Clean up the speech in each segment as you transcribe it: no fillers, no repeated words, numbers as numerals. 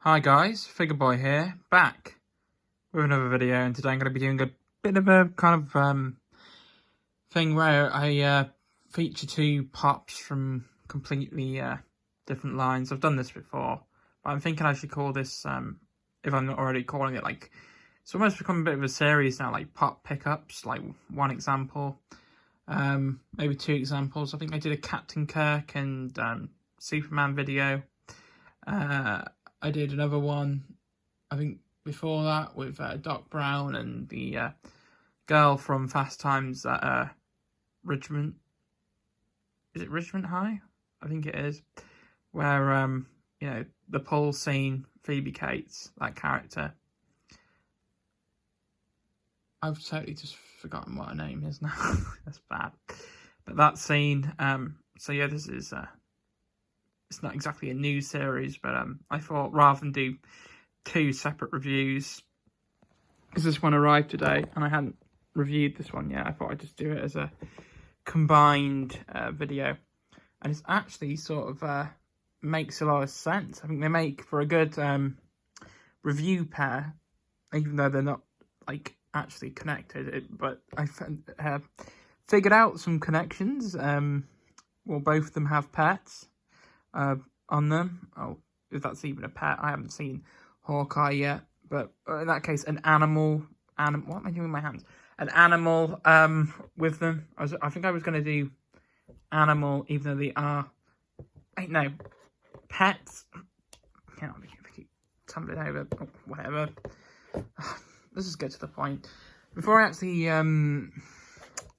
Hi guys, Figure-Boi here, back with another video, and today I'm going to be doing a bit of a kind of thing where I feature two pops from completely different lines. I've done this before, but I'm thinking I should call this, if I'm not already calling it, like, it's almost become a bit of a series now, like pop pickups, like one example, maybe two examples. I think I did a Captain Kirk and Superman video. I did another one, I think, before that with Doc Brown and the girl from Fast Times at Richmond. Is it Richmond High? I think it is. Where, you know, the pool scene, Phoebe Cates, that character. I've totally just forgotten what her name is now. That's bad. But that scene, so yeah, this is... it's not exactly a new series, but I thought rather than do two separate reviews, because this one arrived today and I hadn't reviewed this one yet, I thought I'd just do it as a combined video. And it's actually sort of makes a lot of sense. I think they make for a good review pair, even though they're not like actually connected. But I figured out some connections. Well, both of them have pets on them. Oh, if that's even a pet. I haven't seen Hawkeye yet, but in that case, an animal. What am I doing with my hands? An animal with them. I think I was going to do animal, even though they are, no, pets. Can't keep tumbling over. Oh, whatever. Let's just get to the point. Before I actually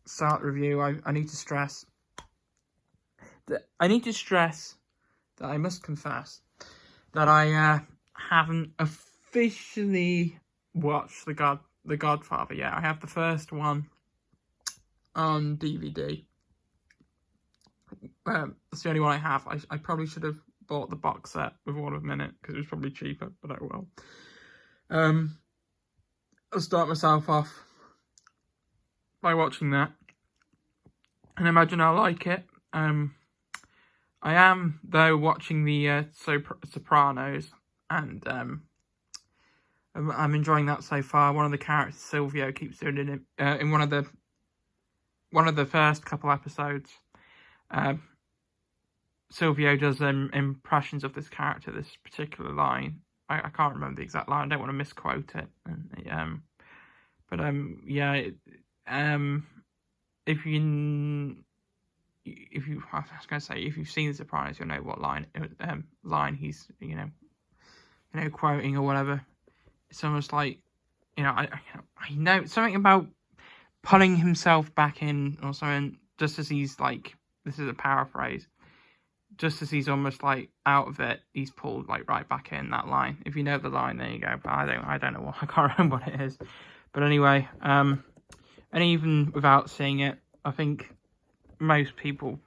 start the review, I need to stress that I must confess that I haven't officially watched The Godfather yet. I have the first one on DVD. That's the only one I have. I probably should have bought the box set with all of them in it, because it was probably cheaper, but oh well. I'll start myself off by watching that and imagine I like it. I am, though, watching the Sopranos, and I'm enjoying that so far. One of the characters, Silvio, keeps doing it in one of the first couple episodes. Silvio does impressions of this character, this particular line. I can't remember the exact line. I don't want to misquote it. Yeah. If you've seen The Sopranos, you'll know what line he's quoting or whatever. It's almost like, I know something about pulling himself back in or something, just as he's like, this is a paraphrase, just as he's almost like out of it, he's pulled like right back in that line. If you know the line, there you go. But I don't know I can't remember what it is. But anyway, and even without seeing it, I think most people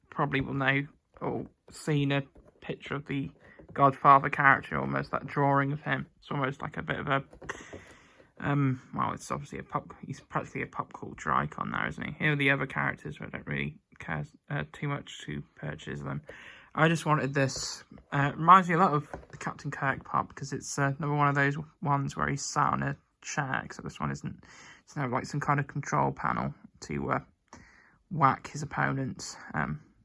probably will know or seen a picture of the Godfather character, almost that drawing of him. It's almost like a bit of a well, it's obviously he's practically a pop culture icon now, isn't he? Here are the other characters, but I don't really care too much to purchase them. I just wanted this. Reminds me a lot of the Captain Kirk pop, because it's another one of those ones where he's sat on a chair, except this one isn't. It's now like some kind of control panel to whack his opponents.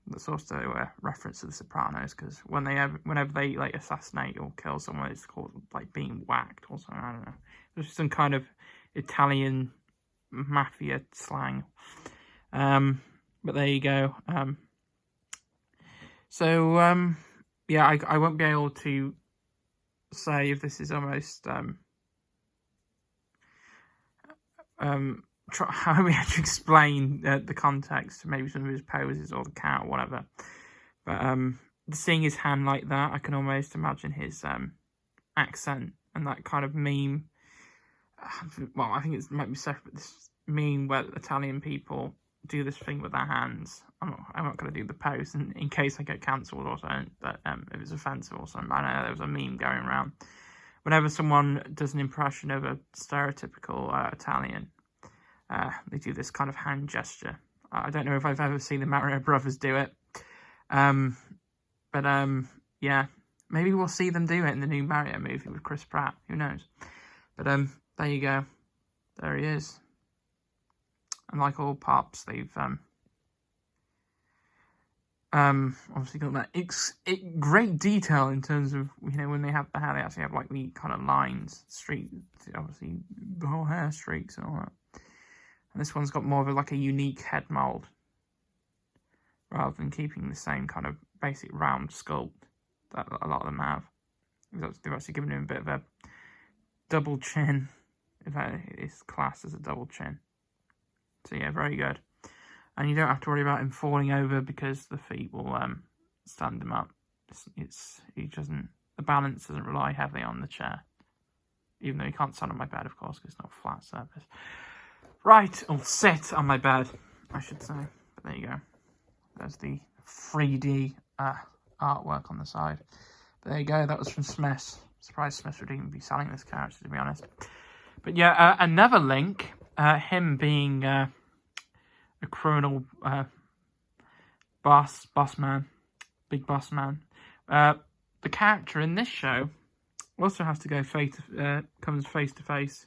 That's also a reference to The Sopranos, because whenever they like assassinate or kill someone, it's called like being whacked or something. I don't know. There's some kind of Italian mafia slang. But there you go. Yeah, I won't be able to say if this is almost how we had to explain the context to maybe some of his poses or the cat or whatever. But seeing his hand like that, I can almost imagine his accent and that kind of meme. Well, I think it might be separate. This meme where Italian people do this thing with their hands. I'm not going to do the pose in case I get cancelled or something. But if it's offensive or something, I know there was a meme going around. Whenever someone does an impression of a stereotypical Italian, they do this kind of hand gesture. I don't know if I've ever seen the Mario Brothers do it. Yeah. Maybe we'll see them do it in the new Mario movie with Chris Pratt. Who knows? But there you go. There he is. And like all Pops, they've obviously got that great detail in terms of, you know, when they have the hair, they actually have like the kind of lines, streaks, obviously the whole hair streaks and all that. And this one's got more of like a unique head mold, rather than keeping the same kind of basic round sculpt that a lot of them have. They've actually given him a bit of a double chin, if that is classed as a double chin. So yeah, very good. And you don't have to worry about him falling over because the feet will stand him up. The balance doesn't rely heavily on the chair. Even though he can't stand on my bed, of course, because it's not a flat surface. Right, or sit on my bed, I should say. But there you go. There's the 3D artwork on the side. But there you go, that was from Smiths. Surprised Smiths would even be selling this character, to be honest. But yeah, another link, him being a criminal boss man, big boss man. The character in this show also has to go comes face to face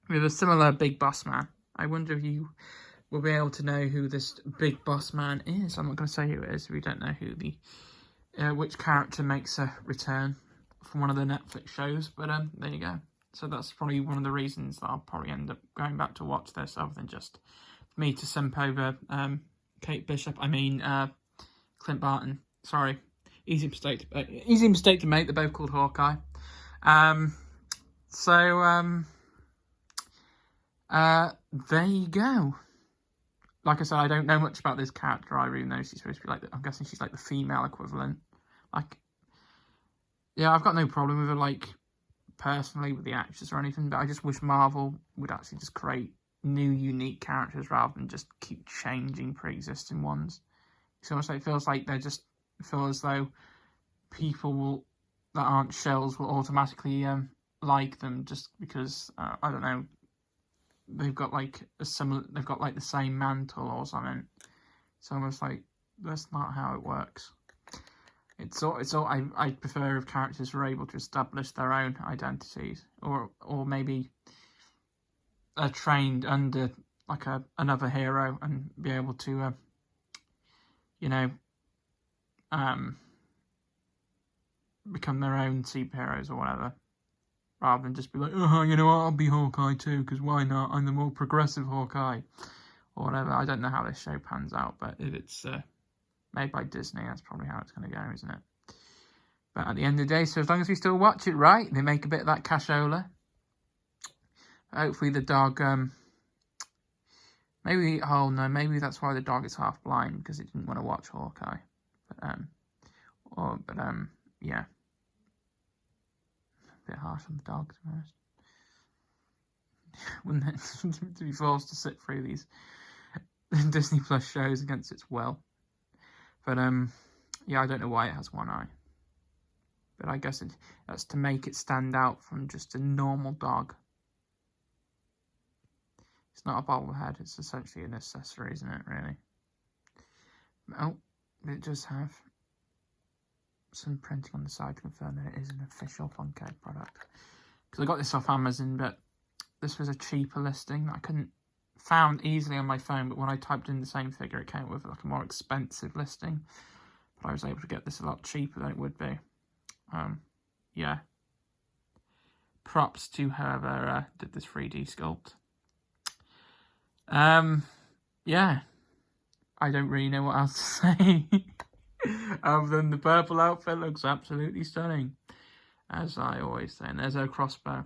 with a similar big boss man. I wonder if you will be able to know who this big boss man is. I'm not going to say who it is. We don't know who which character makes a return from one of the Netflix shows. But there you go. So that's probably one of the reasons that I'll probably end up going back to watch this, other than just me to simp over Kate Bishop. I mean Clint Barton. Sorry, easy mistake to make. They're both called Hawkeye. There you go. Like I said, I don't know much about this character. I really know she's supposed to be like, I'm guessing she's like the female equivalent. Like, yeah, I've got no problem with her, like, personally, with the actress or anything, but I just wish Marvel would actually just create new, unique characters rather than just keep changing pre-existing ones. It's almost like, it feels like feel as though people that aren't shells will automatically like them just because, I don't know, they've got like the same mantle or something. It's almost like that's not how it works. I prefer if characters were able to establish their own identities, or maybe are trained under like another hero and be able to become their own superheroes or whatever. Rather than just be like, oh, you know what, I'll be Hawkeye too, because why not? I'm the more progressive Hawkeye. Or whatever. I don't know how this show pans out, but if it's made by Disney, that's probably how it's going to go, isn't it? But at the end of the day, so as long as we still watch it, right, they make a bit of that cashola. Hopefully the dog, maybe that's why the dog is half blind, because it didn't want to watch Hawkeye. Yeah. A bit harsh on the dog, to be honest. Wouldn't it? To be forced to sit through these Disney Plus shows against its will. But yeah, I don't know why it has one eye. But I guess that's to make it stand out from just a normal dog. It's not a bobblehead, it's essentially an accessory, isn't it, really? Oh, it does have some printing on the side to confirm that it is an official funko product. Because I got this off Amazon, but this was a cheaper listing that I couldn't found easily on my phone, but when I typed in the same figure, it came with like a more expensive listing. But I was able to get this a lot cheaper than it would be. Yeah. Props to whoever did this 3D sculpt. Yeah. I don't really know what else to say. Other than the purple outfit looks absolutely stunning, as I always say. And there's her crossbow.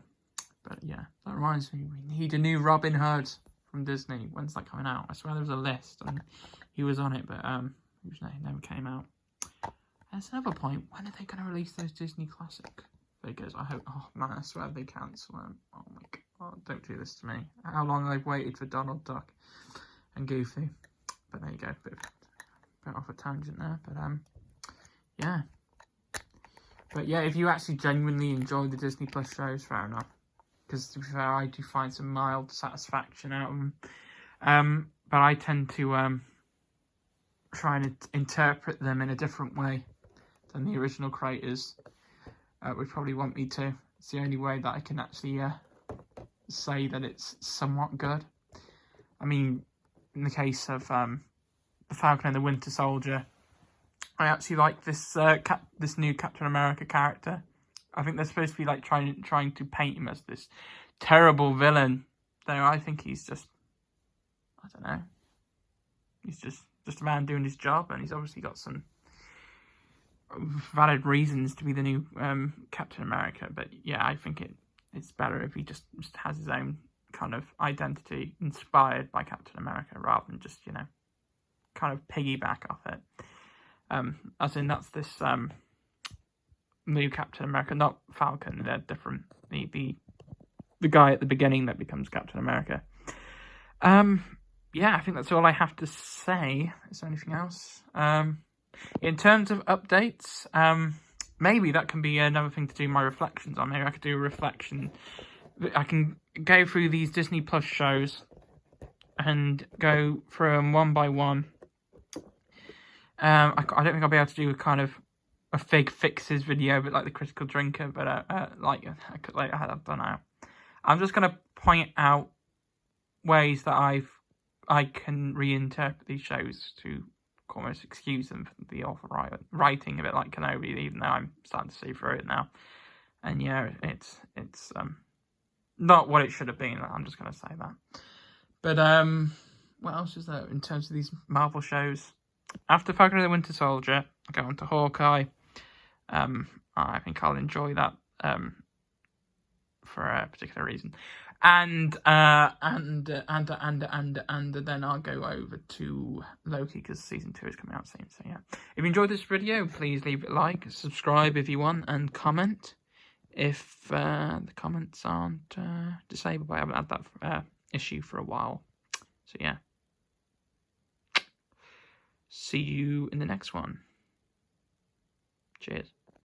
But yeah, that reminds me, we need a new Robin Hood from Disney. When's that coming out? I swear there was a list and he was on it, but he never came out. There's another point. When are they going to release those Disney classic figures? I hope. Oh man, I swear they cancel them. Oh my god, don't do this to me. How long I've waited for Donald Duck and Goofy. But there you go. Bit off a tangent there, but yeah. But yeah, if you actually genuinely enjoy the Disney Plus shows, fair enough. Because to be fair, I do find some mild satisfaction out of them. But I tend to try and interpret them in a different way than the original creators would probably want me to. It's the only way that I can actually say that it's somewhat good. I mean, in the case of the Falcon and the Winter Soldier, I actually like this this new Captain America character. I think they're supposed to be like trying to paint him as this terrible villain. Though I think he's just, I don't know, he's just a man doing his job, and he's obviously got some valid reasons to be the new Captain America. But yeah, I think it's better if he just has his own kind of identity inspired by Captain America, rather than just, you know, kind of piggyback off it. As in, that's this new Captain America, not Falcon. They're different. The guy at the beginning that becomes Captain America. Yeah, I think that's all I have to say. Is there anything else? In terms of updates, maybe that can be another thing to do my reflections on. Maybe I could do a reflection. I can go through these Disney Plus shows and go through them one by one. I don't think I'll be able to do a kind of a Fig Fixes video, but like the Critical Drinker. But I don't know. I'm just gonna point out ways that I can reinterpret these shows to almost excuse them for the awful writing of it, like Kenobi, even though I'm starting to see through it now. And yeah, it's not what it should have been. I'm just gonna say that. But what else is there in terms of these Marvel shows? After Falcon and the Winter Soldier, I go on to Hawkeye. I think I'll enjoy that for a particular reason. And then I'll go over to Loki, because season 2 is coming out soon. So yeah, if you enjoyed this video, please leave it a like, subscribe if you want, and comment if the comments aren't disabled. I haven't had that issue for a while. So yeah, see you in the next one. Cheers.